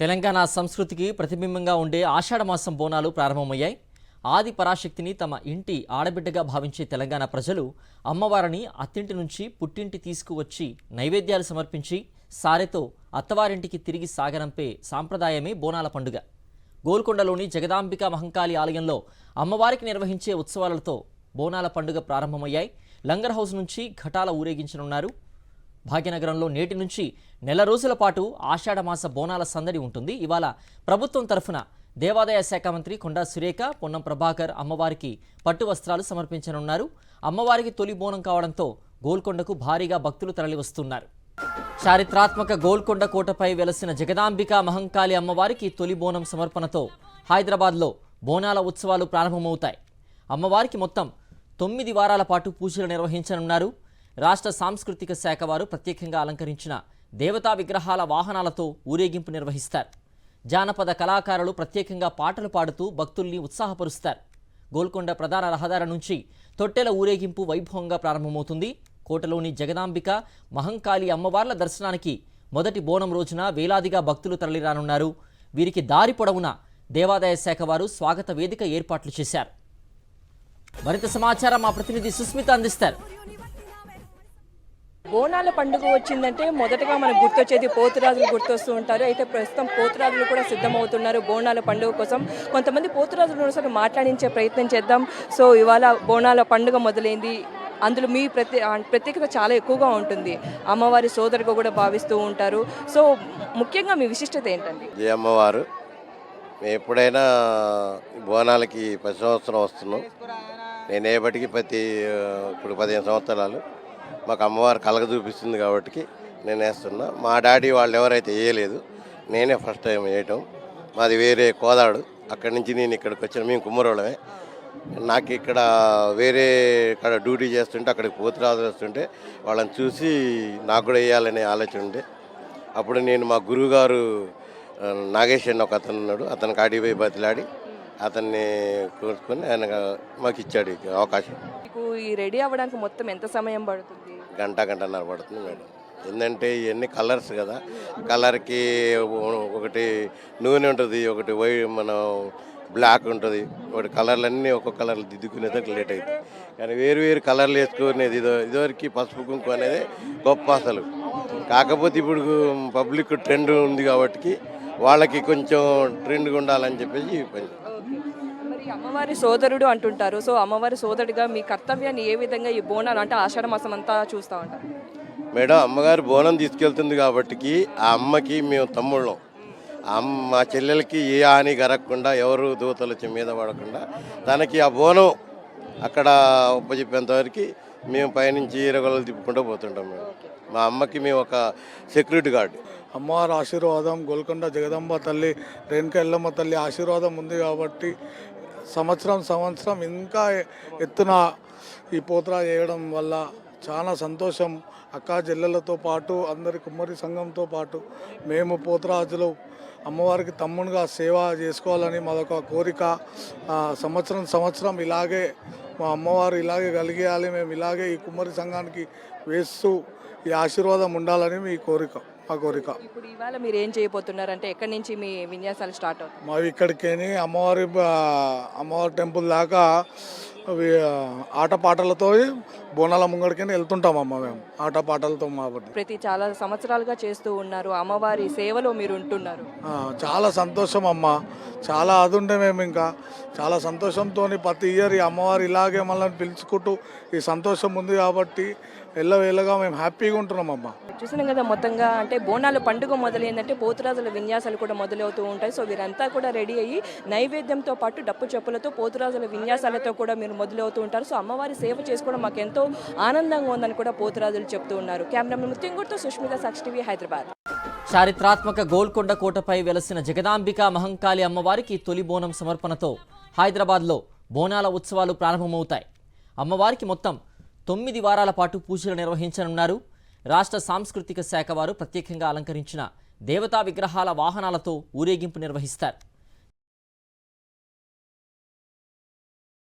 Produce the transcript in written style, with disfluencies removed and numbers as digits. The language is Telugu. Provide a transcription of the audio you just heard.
తెలంగాణ సంస్కృతికి ప్రతిబింబంగా ఉండే ఆషాఢమాసం బోనాలు ప్రారంభమయ్యాయి. ఆది పరాశక్తిని తమ ఇంటి ఆడబిడ్డగా భావించే తెలంగాణ ప్రజలు అమ్మవారిని అత్తింటి నుంచి పుట్టింటి తీసుకువచ్చి నైవేద్యాలు సమర్పించి సారెతో అత్తవారింటికి తిరిగి సాగనంపే సాంప్రదాయమే బోనాల పండుగ. గోల్కొండలోని జగదాంబిక మహంకాళి ఆలయంలో అమ్మవారికి నిర్వహించే ఉత్సవాలతో బోనాల పండుగ ప్రారంభమయ్యాయి. లంగర్ హౌస్ నుంచి ఘటాల ఊరేగించనున్నారు. భాగ్యనగరంలో నేటి నుంచి నెల రోజుల పాటు ఆషాఢమాస బోనాల సందడి ఉంటుంది. ఇవాళ ప్రభుత్వం తరఫున దేవాదాయ శాఖ మంత్రి కొండా సురేఖ, పొన్నం ప్రభాకర్ అమ్మవారికి పట్టు వస్త్రాలు సమర్పించనున్నారు. అమ్మవారికి తొలి బోనం కావడంతో గోల్కొండకు భారీగా భక్తులు తరలివస్తున్నారు. చారిత్రాత్మక గోల్కొండ కోటపై వెలసిన జగదాంబిక మహంకాళి అమ్మవారికి తొలి బోనం సమర్పణతో హైదరాబాద్లో బోనాల ఉత్సవాలు ప్రారంభమవుతాయి. అమ్మవారికి మొత్తం 9 వారాల పాటు పూజలు నిర్వహించనున్నారు. రాష్ట్ర సాంస్కృతిక శాఖ వారు ప్రత్యేకంగా అలంకరించిన దేవతా విగ్రహాల వాహనాలతో ఊరేగింపు నిర్వహిస్తారు. జానపద కళాకారులు ప్రత్యేకంగా పాటలు పాడుతూ భక్తుల్ని ఉత్సాహపరుస్తారు. గోల్కొండ ప్రధాన రహదారి నుంచి తొట్టెల ఊరేగింపు వైభవంగా ప్రారంభమవుతుంది. కోటలోని జగదాంబిక మహంకాళి అమ్మవార్ల దర్శనానికి మొదటి బోనం రోజున వేలాదిగా భక్తులు తరలిరానున్నారు. వీరికి దారి పొడవునా దేవాదాయ శాఖ వారు స్వాగత వేదిక ఏర్పాట్లు చేశారు. మరింత సమాచారం మా ప్రతినిధి సుస్మిత అందిస్తారు. బోనాల పండుగ వచ్చిందంటే మొదటగా మనకు గుర్తొచ్చేది పోతురాజులు గుర్తొస్తూ ఉంటారు. అయితే ప్రస్తుతం పోతురాజులు కూడా సిద్ధమవుతున్నారు బోనాల పండుగ కోసం. కొంతమంది పోతురాజులు ఒకసారి మాట్లాడించే ప్రయత్నం చేద్దాం. సో ఇవాళ బోనాల పండుగ మొదలైంది. అందులో మీ ప్రత్యేకత చాలా ఎక్కువగా ఉంటుంది. అమ్మవారి సోదరుగా కూడా భావిస్తూ ఉంటారు. సో ముఖ్యంగా మీ విశిష్టత ఏంటండి? జయ అమ్మవారు. మేము ఎప్పుడైనా బోనాలకి 10 సంవత్సరం వస్తున్నాం. నేను ఏపటికి ఇప్పుడు 15 సంవత్సరాలు మాకు అమ్మవారు కలగ చూపిస్తుంది కాబట్టి నేను వేస్తున్నా. మా డాడీ వాళ్ళు ఎవరైతే వేయలేదు, నేనే ఫస్ట్ టైం వేయటం. మాది వేరే కోదాడు. అక్కడి నుంచి నేను ఇక్కడికి వచ్చిన. మేము కుమ్మరోళ్ళమే. నాకు ఇక్కడ వేరే ఇక్కడ డ్యూటీ చేస్తుంటే అక్కడికి పోతురాజు వస్తుంటే వాళ్ళని చూసి నాకు కూడా వేయాలనే ఆలోచన ఉండే. అప్పుడు నేను మా గురువుగారు నాగేష్ అన్న ఒక అతను ఉన్నాడు. అతనికి ఆడిపోయి బతిలాడి అతన్ని కోరుకొని ఆయన మాకు ఇచ్చాడు అవకాశం. మీకు ఈ రెడీ అవ్వడానికి మొత్తం ఎంత సమయం పడుతుంది? గంటన్నర పడుతుంది మేడం. ఏంటంటే ఇవన్నీ కలర్స్ కదా. కలర్కి ఒకటి నూనె ఉంటుంది, ఒకటి మనం బ్లాక్ ఉంటుంది, ఒకటి కలర్లన్నీ ఒక్కొక్క కలర్లు దిద్దుకునేదానికి లేట్ అవుతుంది. కానీ వేరు కలర్లు వేసుకునేది ఇదివరకు పసుపు కుంకుమ అనేది గొప్ప అసలు. కాకపోతే ఇప్పుడు పబ్లిక్ ట్రెండ్ ఉంది కాబట్టి వాళ్ళకి కొంచెం ట్రెండ్గా ఉండాలని చెప్పేసి మరి అమ్మవారి సోదరుడు అంటుంటారు. సో అమ్మవారి సోదరుడిగా మీ కర్తవ్యాన్ని ఏ విధంగా ఈ బోనాలు అంటే ఆషాఢ మాసం అంతా చూస్తూ ఉంటారు మేడం? అమ్మగారు బోనం తీసుకెళ్తుంది కాబట్టి ఆ అమ్మకి మేము తమ్ముళ్ళం. మా చెల్లెలకి ఏ హాని జరగకుండా, ఎవరు దూతలు వచ్చి మీద పడకుండా తనకి ఆ బోనం అక్కడ ఉపజెప్పేంతవరకు మేము పైనుంచి ఈరగొలలు తిప్పుకుంటూ పోతుంటాం మేము. మా అమ్మకి మేము ఒక సెక్యూరిటీ గార్డు. అమ్మవారి ఆశీర్వాదం, గోల్కొండ జగదంబ తల్లి, రేణుక ఎల్లమ్మ తల్లి ఆశీర్వాదం ఉంది కాబట్టి సంవత్సరం ఇంకా ఎత్తున ఈ పోత్రా చేయడం వల్ల చాలా సంతోషం. అక్కా చెల్లెలతో పాటు అందరి కుమ్మరి సంఘంతో పాటు మేము పోతరాజులు అమ్మవారికి తమ్ముడుగా సేవ చేసుకోవాలని మాదొక కోరిక. సంవత్సరం ఇలాగే మా అమ్మవారు ఇలాగే కలిగేయాలి, మేము ఇలాగే ఈ కుమ్మరి సంఘానికి వేస్తూ ఈ ఆశీర్వాదం ఉండాలని మా కోరిక. ఇప్పుడు ఇవాళ మీరు ఏం చేయబోతున్నారంటే ఎక్కడి నుంచి మీ విన్యాసాలు స్టార్ట్ అవుతాయి? మావి ఇక్కడికి అమ్మవారి టెంపుల్ దాకా ఆటపాటలతో బోనాల ముంగడికి వెళ్తుంటామమ్మ. మేము ఆటపాటలతో ప్రతి చాలా సంవత్సరాలుగా చేస్తూ ఉన్నారు. అమ్మవారి సేవలో మీరు ఉంటున్నారు. చాలా సంతోషం అమ్మ. చాలా అదుండే మేము ఇంకా చాలా సంతోషంతో ప్రతి ఇయర్ ఈ అమ్మవారు ఇలాగే మనల్ని పిలుచుకుంటూ ఈ సంతోషం ఉంది కాబట్టి ఎల్లవేళగా మేము హ్యాపీగా ఉంటున్నాం అమ్మ. చూసినాం కదా, మొత్తంగా అంటే బోనాల పండుగ మొదలైందంటే పోతురాజుల విన్యాసాలు కూడా మొదలవుతూ ఉంటాయి. సో వీరంతా కూడా రెడీ అయ్యి నైవేద్యంతో పాటు డప్పు చెప్పులతో పోతురాజుల విన్యాసాలతో కూడా మీరు మొదలవుతూ ఉంటారు. సో అమ్మవారి సేవ చేసుకోవడం మాకు ఎంతో ఆనందంగా ఉందని కూడా పోతురాజులు చెప్తూ ఉన్నారు. కెమెరామెన్ ముత్యంగుడితో సుష్మిత, సాక్షి టీవీ, హైదరాబాద్. చారిత్రాత్మక గోల్కొండ కోటపై వెలసిన జగదాంబిక మహంకాళి అమ్మవారికి తొలి బోనం సమర్పణతో హైదరాబాద్లో బోనాల ఉత్సవాలు ప్రారంభమవుతాయి. అమ్మవారికి మొత్తం 9 వారాల పాటు పూజలు నిర్వహించనున్నారు. రాష్ట్ర సాంస్కృతిక శాఖ వారు ప్రత్యేకంగా అలంకరించిన దేవతా విగ్రహాల వాహనాలతో ఊరేగింపు నిర్వహిస్తారు.